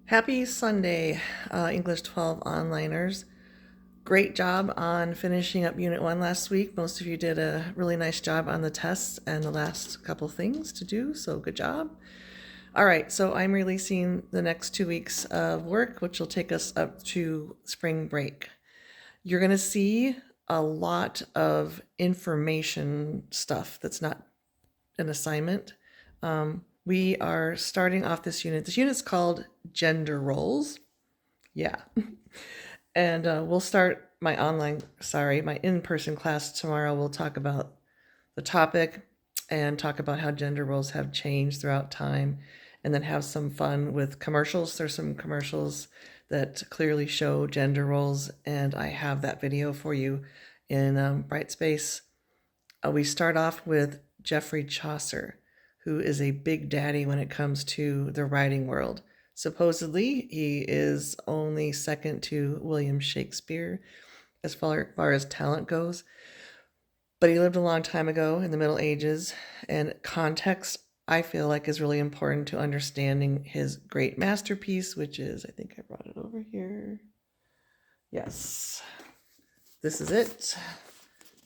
Happy Sunday, English 12 onliners. Great job on finishing up Unit 1 last week. Most of you did a really nice job on the tests and the last couple things to do, so good job. All right, so I'm releasing the next 2 weeks of work, which will take us up to spring break. You're going to see a lot of information stuff that's not an assignment. We are starting off this unit. This unit's called Gender Roles. Yeah. And we'll start my in-person class tomorrow. We'll talk about the topic and talk about how gender roles have changed throughout time, and then have some fun with commercials. There's some commercials that clearly show gender roles, and I have that video for you in Brightspace. We start off with Geoffrey Chaucer, who is a big daddy when it comes to the writing world. Supposedly, he is only second to William Shakespeare as far as talent goes. But he lived a long time ago in the Middle Ages, and context, I feel like, is really important to understanding his great masterpiece, which is, I think I brought it over here. Yes, this is it,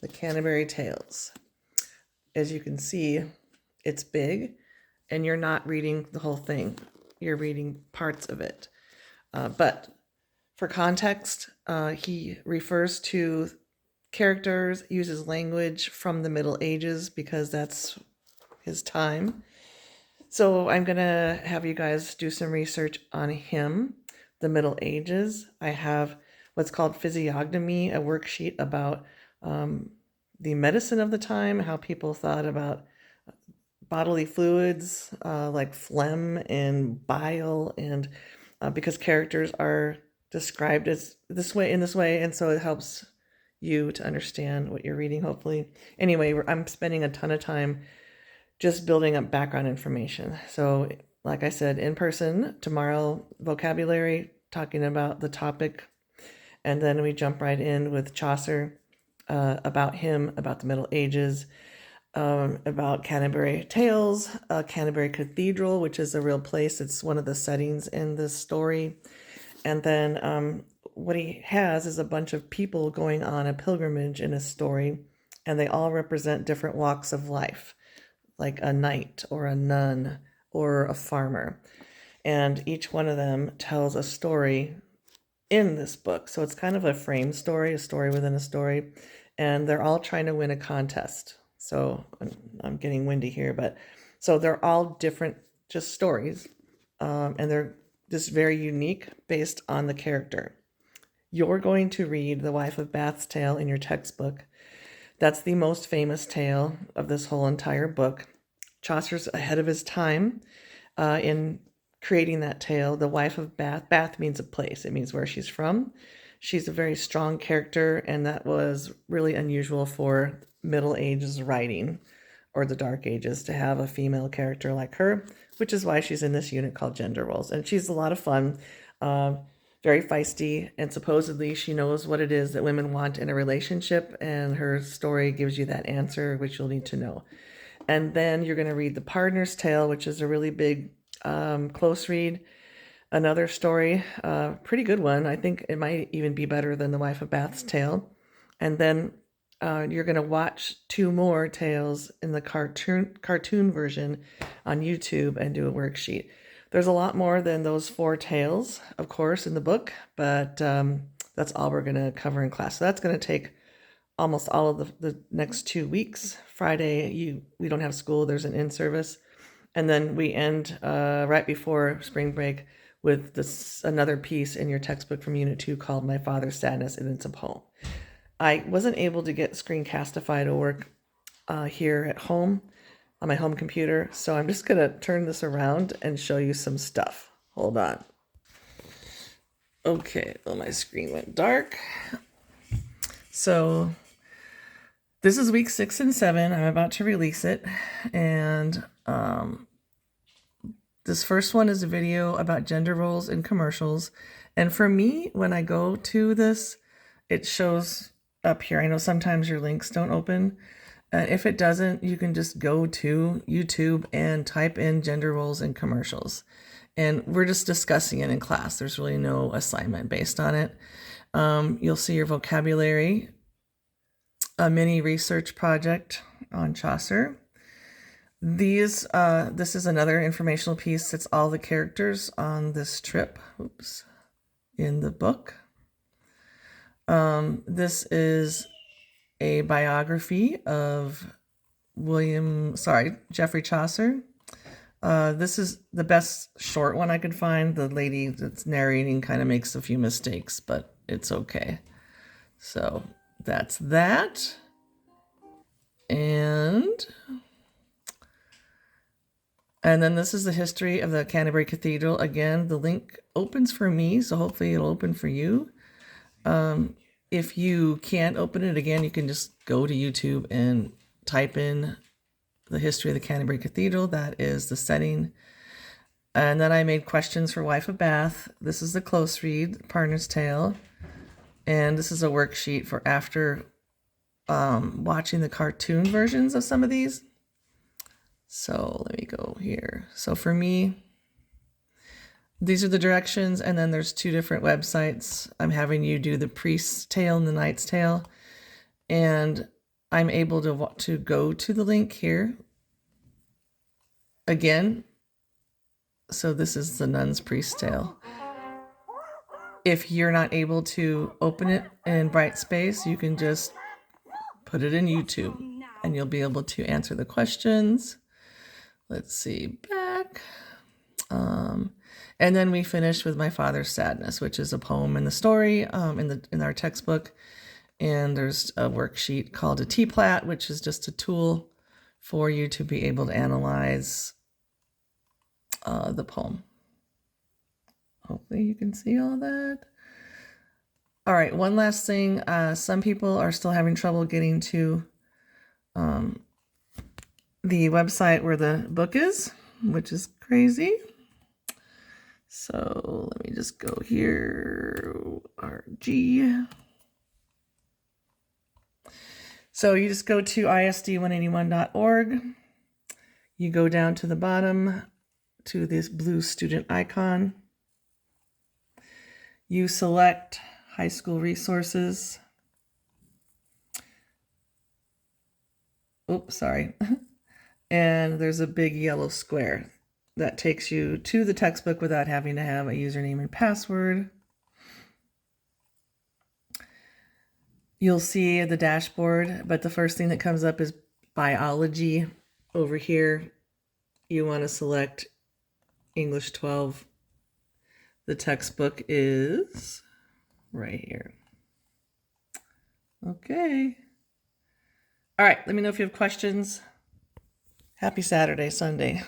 The Canterbury Tales. As you can see, it's big, and you're not reading the whole thing. You're reading parts of it. But for context, he refers to characters, uses language from the Middle Ages because that's his time. So I'm going to have you guys do some research on him, the Middle Ages. I have what's called physiognomy, a worksheet about the medicine of the time, how people thought about bodily fluids like phlegm and bile, and because characters are described as this way, and so it helps you to understand what you're reading, hopefully. Anyway, I'm spending a ton of time just building up background information. So like I said, in person tomorrow, vocabulary, talking about the topic, and then we jump right in with Chaucer, about him, about the Middle Ages, about Canterbury Tales, Canterbury Cathedral, which is a real place. It's one of the settings in this story. And then what he has is a bunch of people going on a pilgrimage in his story, and they all represent different walks of life, like a knight or a nun or a farmer. And each one of them tells a story in this book. So it's kind of a frame story, a story within a story, and they're all trying to win a contest. So I'm getting windy here, but so they're all different, just stories, and they're just very unique based on the character. You're going to read The Wife of Bath's Tale in your textbook. That's the most famous tale of this whole entire book. Chaucer's ahead of his time in creating that tale. The Wife of Bath. Bath means a place. It means where she's from. She's a very strong character, and that was really unusual for Middle Ages writing, or the Dark Ages, to have a female character like her, which is why she's in this unit called Gender Roles. And she's a lot of fun, very feisty, and supposedly she knows what it is that women want in a relationship, and her story gives you that answer, which you'll need to know. And then you're going to read The Pardoner's Tale, which is a really big close read. Another story, pretty good one. I think it might even be better than The Wife of Bath's Tale. And then you're going to watch 2 more tales in the cartoon version on YouTube and do a worksheet. There's a lot more than those 4 tales, of course, in the book, but that's all we're going to cover in class. So that's going to take almost all of the next 2 weeks. Friday, we don't have school. There's an in-service. And then we end right before spring break with another piece in your textbook from Unit 2 called My Father's Sadness, and it's a poem. I wasn't able to get Screencastify to work here at home on my home computer, so I'm just going to turn this around and show you some stuff. Hold on. Okay, well, my screen went dark. So this is week 6 and 7. I'm about to release it, and this first one is a video about gender roles in commercials. And for me, when I go to this, it shows up here. I know sometimes your links don't open, And if it doesn't, you can just go to YouTube and type in gender roles and commercials. And we're just discussing it in class. There's really no assignment based on it. You'll see your vocabulary, a mini research project on Chaucer. This is another informational piece. It's all the characters on this trip, in the book. This is a biography of Geoffrey Chaucer. This is the best short one I could find. The lady that's narrating kind of makes a few mistakes, but it's okay. So that's that. And then this is the history of the Canterbury Cathedral. Again, the link opens for me, so hopefully it'll open for you. If you can't open it again, you can just go to YouTube and type in the history of the Canterbury Cathedral. That is the setting. And then I made questions for Wife of Bath. This is the close read, Partner's Tale. And this is a worksheet for after watching the cartoon versions of some of these. So let me go here. So for me, these are the directions, and then there's two different websites. I'm having you do the Priest's Tale and the Knight's Tale, and I'm able to go to the link here again. So this is the Nun's Priest's Tale. If you're not able to open it in Brightspace, you can just put it in YouTube, and you'll be able to answer the questions. Let's see, back. And then we finish with My Father's Sadness, which is a poem in the story in our textbook. And there's a worksheet called a T-Plat, which is just a tool for you to be able to analyze the poem. Hopefully you can see all that. All right, one last thing. Some people are still having trouble getting to the website where the book is, which is crazy. So let me just go here, RG. So you just go to isd181.org. You go down to the bottom to this blue student icon. You select high school resources. Oops, sorry. And there's a big yellow square that takes you to the textbook without having to have a username and password. You'll see the dashboard, but the first thing that comes up is biology. Over here, you want to select English 12. The textbook is right here. Okay. All right, let me know if you have questions. Happy Saturday, Sunday.